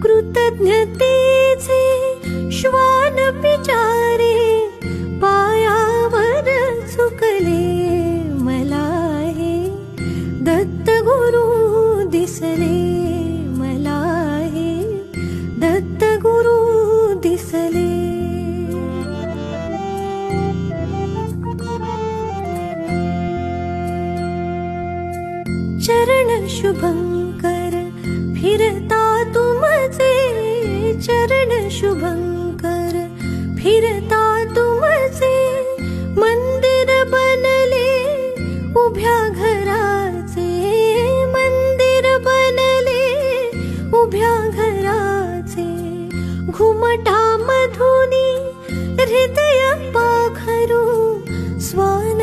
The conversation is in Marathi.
कृतज्ञतेचे श्वान पिचारे पायावर चुकले मला हे दत्त गुरु दिसले मला हे दत्त गुरु दिसले. चरण शुभंकर फिरता तुमचे चरण शुभंकर फिरता तुमचे मंदिर बनले उभ्या घराचे मंदिर बनले उभ्या घराचे घुमटा मधुनी हृदय पाखरू स्वान